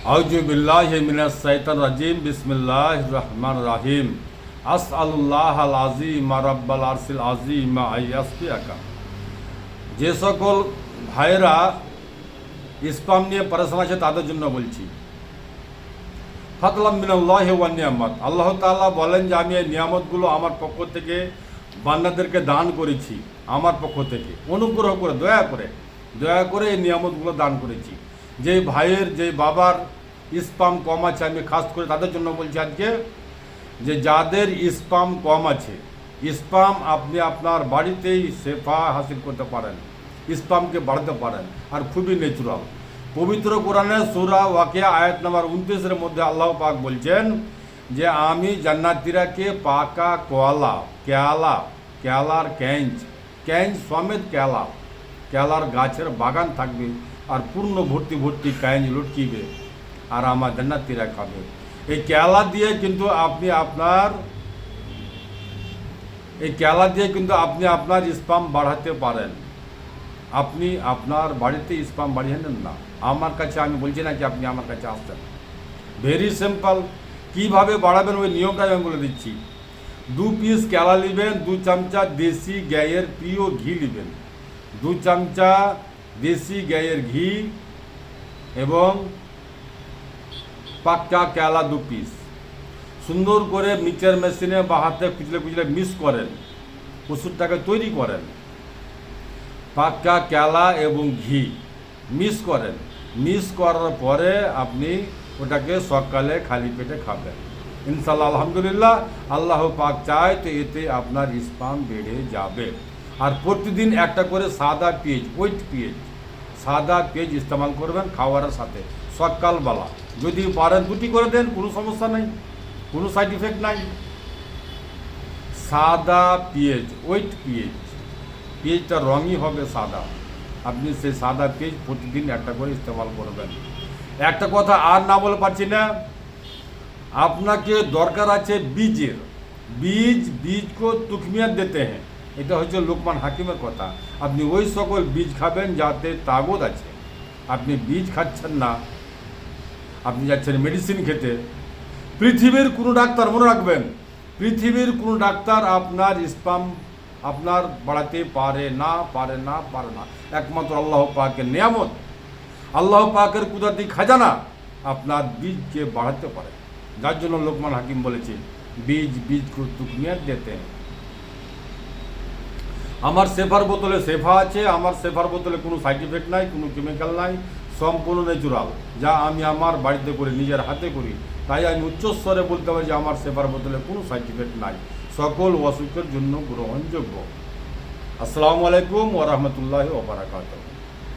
আউযু বিল্লাহি মিনাশ শাইতানির রাজিম বিসমিল্লাহির রহমানির রহিম আসআলুল্লাহাল আযীম রাব্বাল আরশিল আযীম আইয়াসফিয়াকা। যে সকল ভাইরা ইসলাম নিয়ে পড়াশোনা আছে তাদের জন্য বলছি, ফাদলাম মিনাল্লাহি ওয়া নিয়ামাত। আল্লাহ তাআলা বলেন যে আমি এই নিয়ামতগুলো আমার পক্ষ থেকে বান্দাদেরকে দান করেছি, আমার পক্ষ থেকে অনুগ্রহ করে দয়া করে এই নিয়ামতগুলো দান করেছি। যে ভাইয়ের যে বাবার স্পাম কম আছে, আমি খাস করে তাদের জন্য বলছি আজকে, যে যাদের স্পাম কম আছে, স্পাম আপনি আপনার বাড়িতেই শেফা হাসিল করতে পারেন, স্পামকে বাড়াতে পারেন, আর খুবই ন্যাচুরাল। পবিত্র কোরআনে সূরা ওয়াকিয়া আয়াত নম্বর 29-এর মধ্যে আল্লাহ পাক বলছেন যে আমি জান্নাতীরাকে পাকা কেলার ক্যাঞ্চ সমেত কেলার গাছের বাগান থাকবে, আর পূর্ণ ভর্তি ক্যাঞ্চ লটকিবে, আর আমার জান্নাতীরা খাবে। এই কেলা দিয়ে কিন্তু আপনি আপনার স্পাম বাড়াতে পারেন। আপনি আপনার বাড়িতে স্পাম বাড়িয়ে নেন না, আমার কাছে, আমি বলছি না যে আপনি আমার কাছে আসবেন। ভেরি সিম্পল, কীভাবে বাড়াবেন ওই নিয়মটাই আমি বলে দিচ্ছি। 2 পিস কেলা নেবেন, 2 চামচা দেশি গাইয়ের প্রিয় ঘি নেবেন, 2 চামচা দেশি গাইয়ের ঘি এবং পাক্কা কেলা 2 পিস। সুন্দর করে মিক্সচার মেশিনে বা হাতে কুচলে মিক্স করেন, ওষুধটাকে তৈরি করেন। পাক্কা কেলা এবং ঘি মিক্স করেন, মিক্স করার পরে আপনি ওটাকে সকালে খালি পেটে খাবেন। ইনশাআল্লাহ আলহামদুলিল্লাহ, আল্লাহ পাক চায় তো এতে আপনার স্পাম বেড়ে যাবে। আর প্রতিদিন একটা করে সাদা পেঁয়াজ ইস্তেমাল করবেন খাওয়ারের সাথে সকালবেলা। যদি পারেন 2টি করে দেন, কোনো সমস্যা নেই, কোনো সাইড ইফেক্ট নাই। সাদা পেঁয়াজ, পেঁয়াজটা রঙই হবে সাদা। আপনি সেই সাদা পেঁয়াজ প্রতিদিন একটা করে ইস্তেমাল করবেন। একটা কথা আর না বলে পারছি না, আপনাকে দরকার আছে বীজ কো তুকমিয়াত দিতে হ্যাঁ, এটা হচ্ছে লোকমান হাকিমের কথা। আপনি ওই সকল বীজ খাবেন যাতে তাগত আছে। আপনি বীজ খাচ্ছেন না, আপনি যাচ্ছেন মেডিসিন খেতে। পৃথিবীর কোনো ডাক্তার, মনে রাখবেন, পৃথিবীর কোনো ডাক্তার আপনার স্পাম আপনার বাড়াতে পারে না। একমাত্র আল্লাহ পাকের নিয়ামত, আল্লাহ পাকের কুদরতি খাজানা আপনার বীজকে বাড়াতে পারে। যার জন্য লোকমান হাকিম বলেছে বীজ কো তুকমিয়াত দিতে হ্যাঁ। আমার শেফার বোতলে শেফা আছে, আমার শেফার বোতলে কোনো সাইড ইফেক্ট নাই, কোনো কেমিক্যাল নাই, সম্পূর্ণ ন্যাচুরাল, যা আমি আমার বাড়িতে করি, নিজের হাতে করি। তাই আমি উচ্চস্বরে বলতে পারি যে আমার শেফার বোতলে কোনো সাইড ইফেক্ট নাই, সকল অসুখের জন্য গ্রহণযোগ্য। আসসালামু আলাইকুম ওয়া রাহমাতুল্লাহি ওয়া বারাকাতুহু।